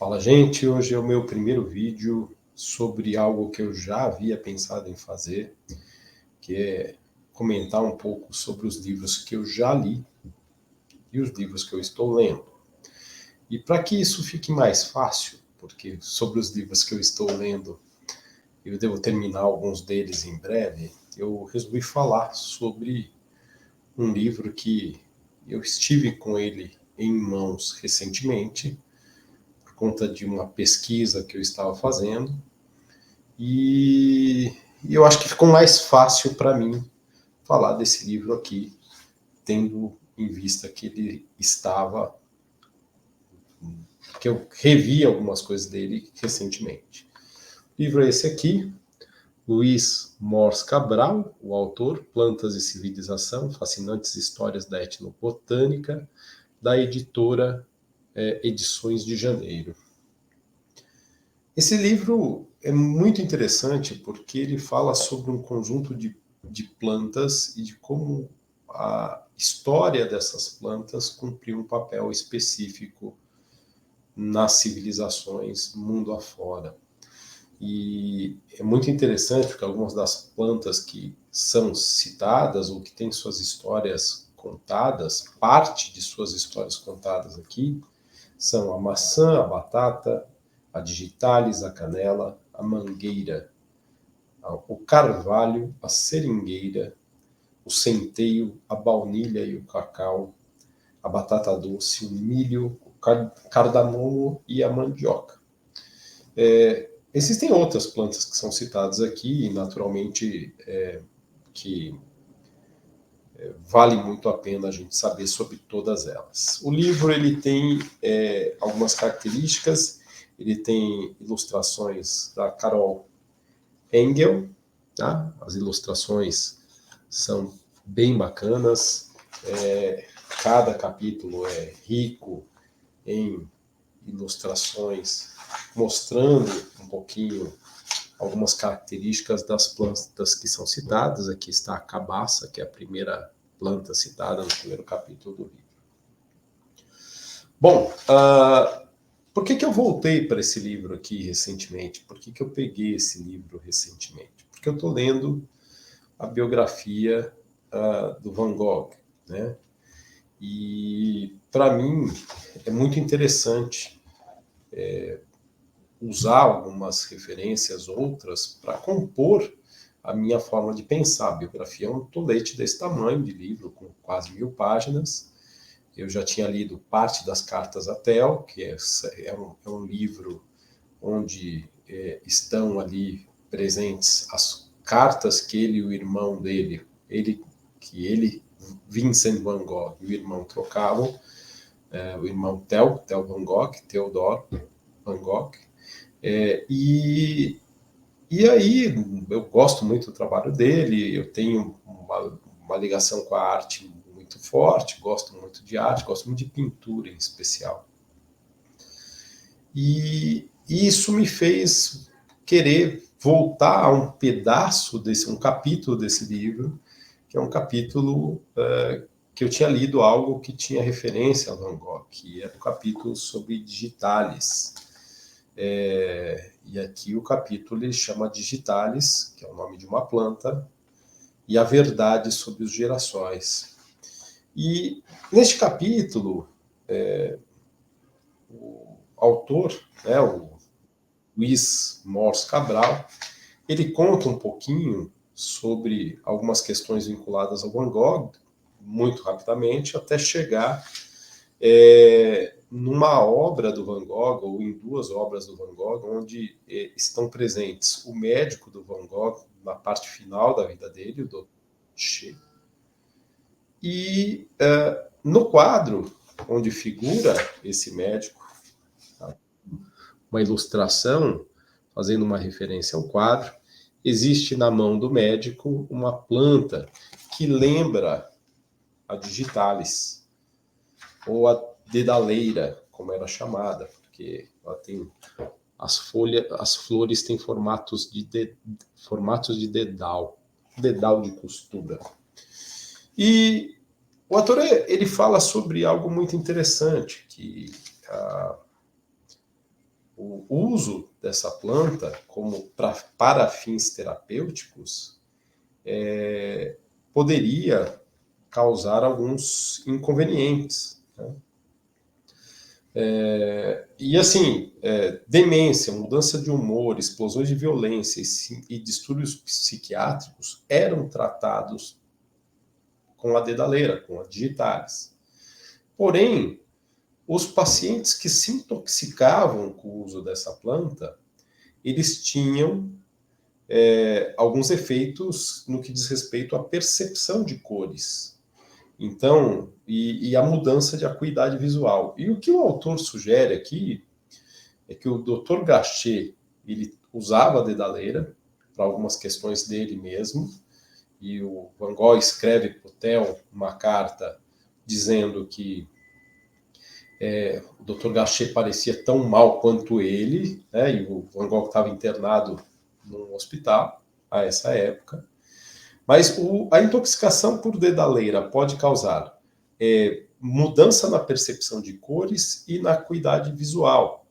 Fala, gente, hoje é o meu primeiro vídeo sobre algo que eu já havia pensado em fazer, que é comentar um pouco sobre os livros que eu já li e os livros que eu estou lendo. E para que isso fique mais fácil, porque sobre os livros que eu estou lendo, eu devo terminar alguns deles em breve, eu resolvi falar sobre um livro que eu estive com ele em mãos recentemente, por conta de uma pesquisa que eu estava fazendo, e eu acho que ficou mais fácil para mim falar desse livro aqui, tendo em vista que ele estava, que eu revi algumas coisas dele recentemente. O livro é esse aqui, Luiz Mors Cabral, o autor, Plantas e Civilização, Fascinantes Histórias da Etnobotânica, da editora Edições de Janeiro. Esse livro é muito interessante porque ele fala sobre um conjunto de plantas e de como a história dessas plantas cumpriu um papel específico nas civilizações mundo afora. E é muito interessante porque algumas das plantas que são citadas ou que têm suas histórias contadas, parte de suas histórias contadas aqui, são a maçã, a batata, a digitalis, a canela, a mangueira, o carvalho, a seringueira, o centeio, a baunilha e o cacau, a batata doce, o milho, o cardamomo e a mandioca. Existem outras plantas que são citadas aqui, e naturalmente que vale muito a pena a gente saber sobre todas elas. O livro ele tem algumas características, ele tem ilustrações da Carol Engel, tá? As ilustrações são bem bacanas, cada capítulo é rico em ilustrações, mostrando um pouquinho algumas características das plantas que são citadas. Aqui está a cabaça, que é a primeira planta citada no primeiro capítulo do livro. Bom, por que eu voltei para esse livro aqui recentemente? Por que eu peguei esse livro recentemente? Porque eu estou lendo a biografia do Van Gogh, né? E para mim é muito interessante usar algumas referências, outras, para compor a minha forma de pensar. A biografia é um tolete desse tamanho de livro, com quase 1000 páginas. Eu já tinha lido parte das cartas a Theo, que é um livro onde estão ali presentes as cartas que ele e o irmão dele, Vincent Van Gogh, e o irmão trocavam, o irmão Theo Van Gogh, Theodor Van Gogh, e aí eu gosto muito do trabalho dele, eu tenho uma ligação com a arte muito forte, gosto muito de arte, gosto muito de pintura em especial. E isso me fez querer voltar a um pedaço um capítulo desse livro, que é um capítulo que eu tinha lido algo que tinha referência a Van Gogh, que é o capítulo sobre digitalis. E aqui o capítulo ele chama Digitalis, que é o nome de uma planta, e a verdade sobre os girassóis. E neste capítulo, o autor, o Luiz Mors Cabral, ele conta um pouquinho sobre algumas questões vinculadas ao Van Gogh, muito rapidamente, até chegar numa obra do Van Gogh, ou em duas obras do Van Gogh, onde estão presentes o médico do Van Gogh, na parte final da vida dele, o Dr. Che, e no quadro onde figura esse médico, uma ilustração fazendo uma referência ao quadro, existe na mão do médico uma planta que lembra a digitalis, ou a dedaleira, como era chamada, porque ela tem as flores têm formatos de dedal de costura. E o autor ele fala sobre algo muito interessante, que o uso dessa planta para fins terapêuticos poderia causar alguns inconvenientes, né? E assim, demência, mudança de humor, explosões de violência e distúrbios psiquiátricos eram tratados com a dedaleira, com a digitalis. Porém, os pacientes que se intoxicavam com o uso dessa planta, eles tinham alguns efeitos no que diz respeito à percepção de cores. Então, e a mudança de acuidade visual. E o que o autor sugere aqui é que o Dr. Gachet, ele usava a dedaleira para algumas questões dele mesmo, e o Van Gogh escreve para o Theo uma carta dizendo que o Dr. Gachet parecia tão mal quanto ele, né, e o Van Gogh estava internado num hospital a essa época. Mas a intoxicação por dedaleira pode causar mudança na percepção de cores e na acuidade visual.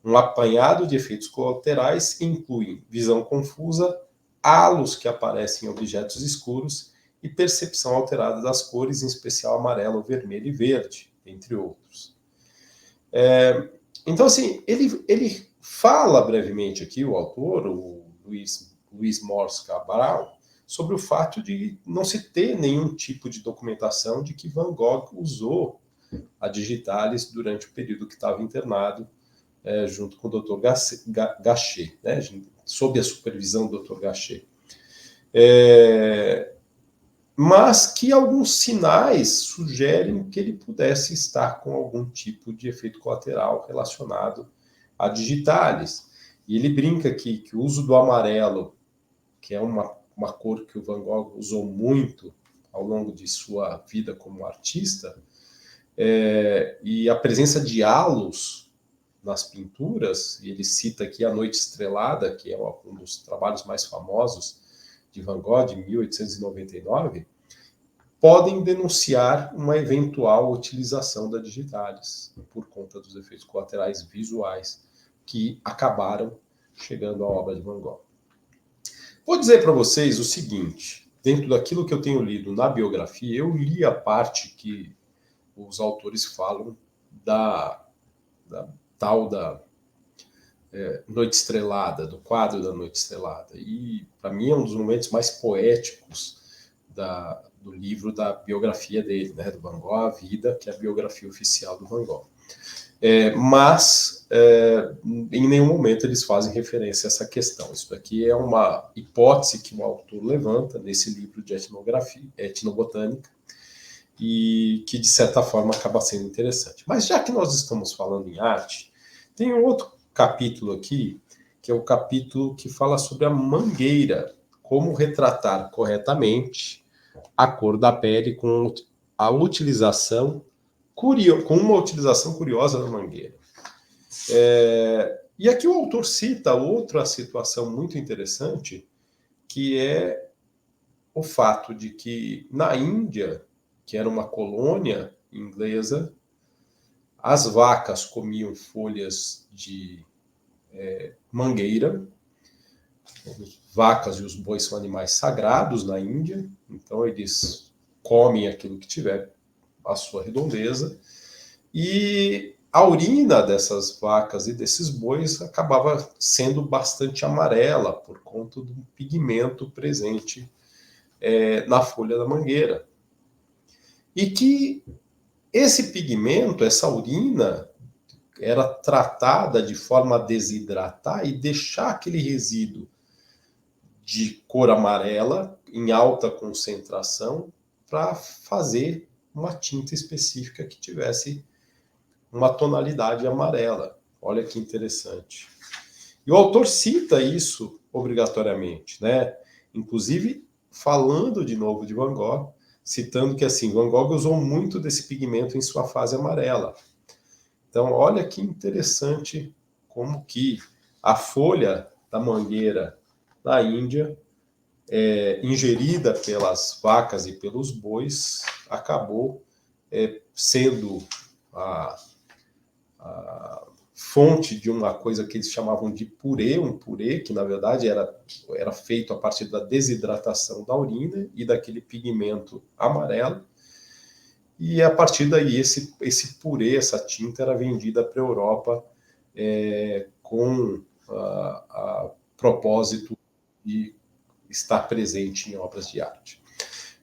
Um apanhado de efeitos colaterais incluem visão confusa, halos que aparecem em objetos escuros e percepção alterada das cores, em especial amarelo, vermelho e verde, entre outros. Então, assim, ele fala brevemente aqui, o autor, o Luiz Mors Cabral, sobre o fato de não se ter nenhum tipo de documentação de que Van Gogh usou a digitalis durante o período que estava internado, junto com o Dr. Gachet, né, sob a supervisão do Dr. Gachet. Mas que alguns sinais sugerem que ele pudesse estar com algum tipo de efeito colateral relacionado a digitalis. E ele brinca aqui que o uso do amarelo, que é uma cor que o Van Gogh usou muito ao longo de sua vida como artista, e a presença de halos nas pinturas, e ele cita aqui A Noite Estrelada, que é um dos trabalhos mais famosos de Van Gogh, de 1899, podem denunciar uma eventual utilização da digitalis por conta dos efeitos colaterais visuais que acabaram chegando à obra de Van Gogh. Vou dizer para vocês o seguinte, dentro daquilo que eu tenho lido na biografia, eu li a parte que os autores falam da tal da Noite Estrelada, do quadro da Noite Estrelada. E, para mim, é um dos momentos mais poéticos do livro da biografia dele, né, do Van Gogh, A Vida, que é a biografia oficial do Van Gogh. Mas, em nenhum momento eles fazem referência a essa questão. Isso daqui é uma hipótese que o autor levanta nesse livro de etnobotânica, e que, de certa forma, acaba sendo interessante. Mas, já que nós estamos falando em arte, tem um outro capítulo aqui, que é o capítulo que fala sobre a mangueira, como retratar corretamente a cor da pele com a utilização com uma utilização curiosa da mangueira. E aqui o autor cita outra situação muito interessante, que é o fato de que na Índia, que era uma colônia inglesa, as vacas comiam folhas de mangueira. As vacas e os bois são animais sagrados na Índia, então eles comem aquilo que tiver a sua redondeza, e a urina dessas vacas e desses bois acabava sendo bastante amarela por conta do pigmento presente na folha da mangueira. E que esse pigmento, essa urina, era tratada de forma a desidratar e deixar aquele resíduo de cor amarela, em alta concentração, para fazer uma tinta específica que tivesse uma tonalidade amarela. Olha que interessante. E o autor cita isso obrigatoriamente, né? Inclusive falando de novo de Van Gogh, citando que assim, Van Gogh usou muito desse pigmento em sua fase amarela. Então, olha que interessante como que a folha da mangueira da Índia, ingerida pelas vacas e pelos bois, acabou sendo fonte de uma coisa que eles chamavam de purê, um purê que na verdade era feito a partir da desidratação da urina e daquele pigmento amarelo. E a partir daí esse purê, essa tinta era vendida para a Europa com a propósito de estar presente em obras de arte.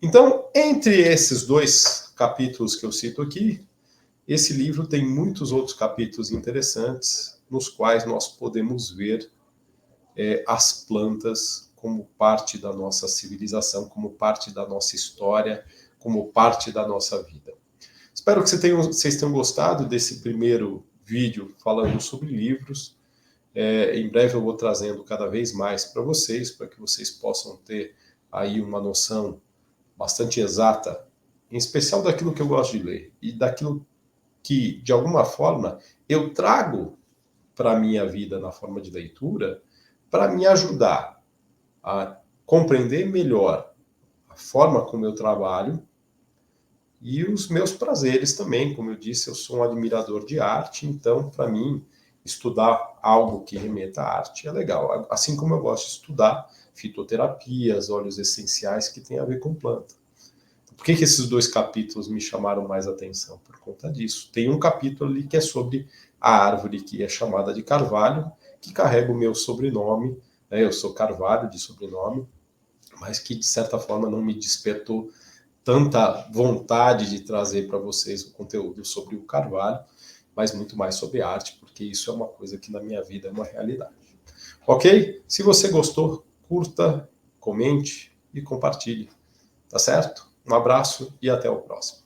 Então, entre esses 2 capítulos que eu cito aqui, esse livro tem muitos outros capítulos interessantes, nos quais nós podemos ver as plantas como parte da nossa civilização, como parte da nossa história, como parte da nossa vida. Espero que vocês tenham gostado desse primeiro vídeo falando sobre livros. Em breve eu vou trazendo cada vez mais para que vocês possam ter aí uma noção bastante exata, em especial daquilo que eu gosto de ler e daquilo que, de alguma forma, eu trago para a minha vida na forma de leitura, para me ajudar a compreender melhor a forma como eu trabalho e os meus prazeres também. Como eu disse, eu sou um admirador de arte, então, para mim, estudar algo que remeta à arte é legal. Assim como eu gosto de estudar fitoterapias, óleos essenciais que tem a ver com planta. Por que esses 2 capítulos me chamaram mais atenção? Por conta disso. Tem um capítulo ali que é sobre a árvore que é chamada de carvalho, que carrega o meu sobrenome, né? Eu sou Carvalho de sobrenome, mas que de certa forma não me despertou tanta vontade de trazer para vocês o conteúdo sobre o carvalho, mas muito mais sobre arte, porque isso é uma coisa que na minha vida é uma realidade. Ok? Se você gostou, curta, comente e compartilhe. Tá certo? Um abraço e até o próximo.